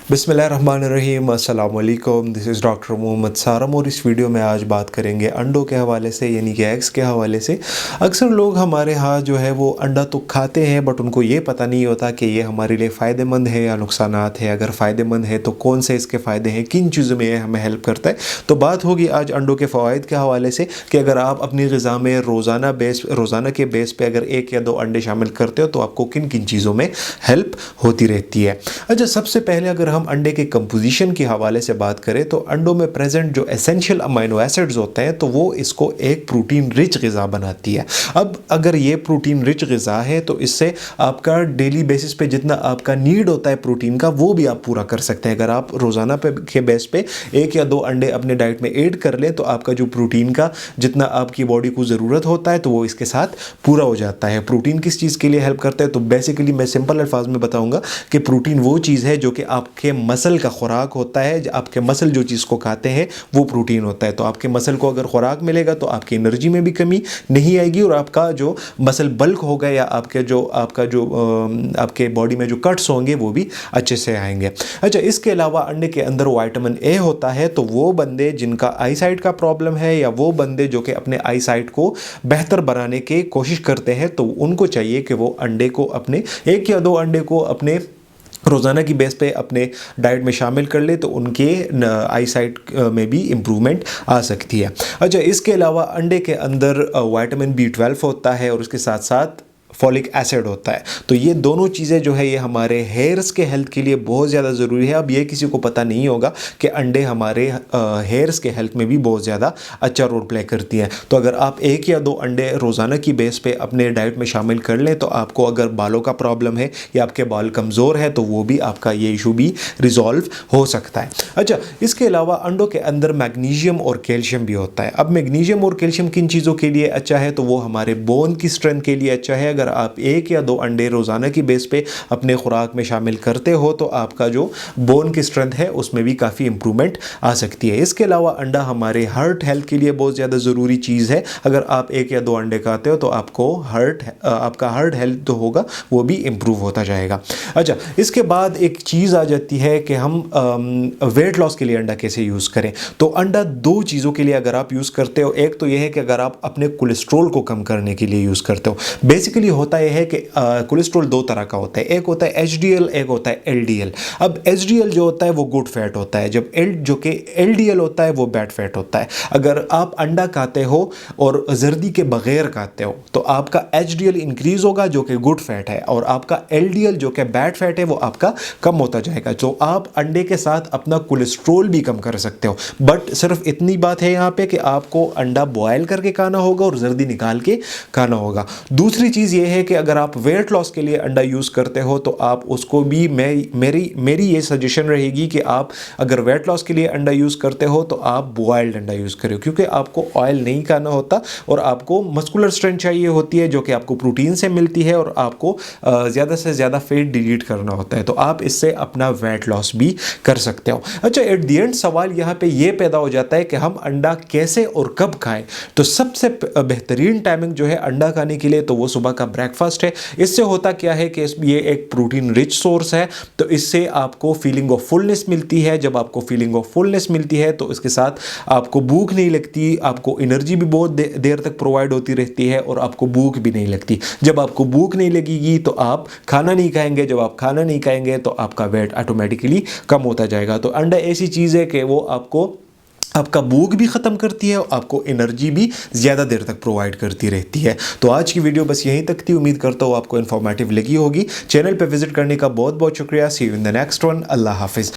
बिस्मिल्लाहिर्रहमानिर्रहीम, अस्सलाम वालेकुम। दिस इज़ डॉक्टर मोहम्मद सारम और इस वीडियो में आज बात करेंगे अंडों के हवाले से, यानी कि एग्स के हवाले से। अक्सर लोग हमारे यहाँ जो है वो अंडा तो खाते हैं, बट उनको ये पता नहीं होता कि ये हमारे लिए फ़ायदेमंद है या नुकसानात है। अगर फ़ायदेमंद है तो कौन से इसके फ़ायदे हैं, किन चीज़ों में ये हमें हेल्प करता है। तो बात होगी आज अंडों के फ़वाइद के हवाले से कि अगर आप अपनी ग़िज़ा में रोज़ाना के बेस पे अगर 1 या 2 अंडे शामिल करते हो तो आपको किन किन चीज़ों में हेल्प होती रहती है। अच्छा, सबसे पहले अगर हम अंडे के कंपोजिशन के हवाले से बात करें तो अंडों में प्रेजेंट जो एसेंशियल अमीनो एसिड्स होते हैं तो वो इसको एक प्रोटीन रिच ग़िज़ा बनाती है। अब अगर ये प्रोटीन रिच ग़िज़ा है तो इससे आपका डेली बेसिस पे जितना आपका नीड होता है प्रोटीन का वो भी आप पूरा कर सकते हैं। अगर आप रोज़ाना के बेस पे 1 या 2 अंडे अपने डाइट में ऐड कर लें तो आपका जो प्रोटीन का जितना आपकी बॉडी को ज़रूरत होता है तो वो इसके साथ पूरा हो जाता है। प्रोटीन किस चीज़ के लिए हेल्प करता है, तो बेसिकली मैं सिंपल अल्फाज में बताऊँगा कि प्रोटीन वो चीज़ है जो कि आपके मसल का खुराक होता है। आपके मसल जो चीज़ को खाते हैं वो प्रोटीन होता है। तो आपके मसल को अगर खुराक मिलेगा तो आपकी एनर्जी में भी कमी नहीं आएगी और आपका जो मसल बल्क होगा या आपके बॉडी में जो कट्स होंगे वो भी अच्छे से आएंगे। अच्छा, इसके अलावा अंडे के अंदर विटामिन ए होता है। तो वो बंदे जिनका आई साइट का प्रॉब्लम है या वो बंदे जो कि अपने आई साइट को बेहतर बनाने की कोशिश करते हैं तो उनको चाहिए कि वो अंडे को अपने 1 या 2 अंडे को अपने रोज़ाना की बेस पे अपने डाइट में शामिल कर ले तो उनके आई साइट में भी इम्प्रूवमेंट आ सकती है। अच्छा, इसके अलावा अंडे के अंदर विटामिन B12 होता है और उसके साथ साथ फॉलिक एसिड होता है। तो ये दोनों चीज़ें जो है ये हमारे हेयर्स के हेल्थ के लिए बहुत ज़्यादा ज़रूरी है। अब ये किसी को पता नहीं होगा कि अंडे हमारे हेयर्स के हेल्थ में भी बहुत ज़्यादा अच्छा रोल प्ले करती हैं। तो अगर आप 1 या 2 अंडे रोज़ाना की बेस पे अपने डाइट में शामिल कर लें तो आपको अगर बालों का प्रॉब्लम है या आपके बाल कमज़ोर है तो वो भी आपका ये इशू भी रिजॉल्व हो सकता है। अच्छा, इसके अलावा अंडों के अंदर मैग्नीशियम और कैल्शियम भी होता है। अब मैग्नीशियम और कैल्शियम किन चीज़ों के लिए अच्छा है, तो वो हमारे बोन की स्ट्रेंथ के लिए अच्छा है। अगर आप 1 या 2 अंडे रोज़ाना की बेस पे अपने खुराक में शामिल करते हो तो आपका जो बोन की स्ट्रेंथ है उसमें भी काफ़ी इंप्रूवमेंट आ सकती है। इसके अलावा अंडा हमारे हार्ट हेल्थ के लिए बहुत ज़्यादा ज़रूरी चीज़ है। अगर आप 1 या 2 अंडे खाते हो तो आपको आपका हार्ट हेल्थ जो होगा वो भी इम्प्रूव होता जाएगा। अच्छा, इसके बाद एक चीज़ आ जाती है कि हम वेट लॉस के लिए अंडा कैसे यूज़ करें। तो अंडा 2 चीज़ों के लिए अगर आप यूज़ करते हो, एक तो यह है कि अगर आप अपने कोलेस्ट्रॉल को कम करने के लिए यूज़ करते हो। बेसिकली होता यह है कि कोलेस्ट्रॉल 2 तरह का होता है, एक होता है HDL, एक होता है LDL। अब HDL जो होता है वो गुड फैट होता है, जब जो कि LDL होता है वो बैड फैट होता है। अगर आप अंडा खाते हो और जर्दी के बगैर खाते हो तो आपका HDL इंक्रीज होगा जो कि गुड फैट है और आपका LDL जो कि बैड फैट है वो आपका कम होता जाएगा। तो आप अंडे के साथ अपना कोलेस्ट्रॉल भी कम कर सकते हो, बट सिर्फ इतनी बात है यहाँ पे कि आपको अंडा बॉयल करके खाना होगा और जर्दी निकाल के खाना होगा। दूसरी चीज़ ये है कि अगर आप वेट लॉस के लिए अंडा यूज़ करते हो तो आप उसको भी मेरी ये सजेशन रहेगी कि आप अगर वेट लॉस के लिए अंडा यूज़ करते हो तो आप बॉयल्ड अंडा यूज़ करो, क्योंकि आपको ऑयल नहीं खाना होता और आपको मस्कुलर स्ट्रेंथ चाहिए होती है जो कि आपको प्रोटीन से मिलती है और आपको ज़्यादा से ज़्यादा फेट डिलीट करना होता है। तो आप इससे अपना वेट लॉस भी कर सकते हो। अच्छा, एट द एंड सवाल यहाँ पे ये पैदा हो जाता है कि हम अंडा कैसे और कब खाएं। तो सबसे बेहतरीन टाइमिंग जो है अंडा खाने के लिए तो वो सुबह का ब्रेकफास्ट है। इससे होता क्या है कि ये एक प्रोटीन रिच सोर्स है, तो इससे आपको फीलिंग ऑफ फुलनेस मिलती है। जब आपको फीलिंग ऑफ फुलनेस मिलती है तो इसके साथ आपको भूख नहीं लगती, आपको एनर्जी भी बहुत देर तक प्रोवाइड होती रहती है और आपको भूख भी नहीं लगती। जब आपको भूख नहीं लगेगी तो आप खाना नहीं खाएंगे, जब आप खाना नहीं खाएंगे तो आपका वेट ऑटोमेटिकली कम होता जाएगा। तो अंडा ऐसी चीज़ है कि वो आपका भूख भी ख़त्म करती है और आपको एनर्जी भी ज़्यादा देर तक प्रोवाइड करती रहती है। तो आज की वीडियो बस यहीं तक थी। उम्मीद करता हूँ आपको इन्फॉर्मेटिव लगी होगी। चैनल पे विजिट करने का बहुत बहुत शुक्रिया। See you in the next one. अल्लाह हाफिज़।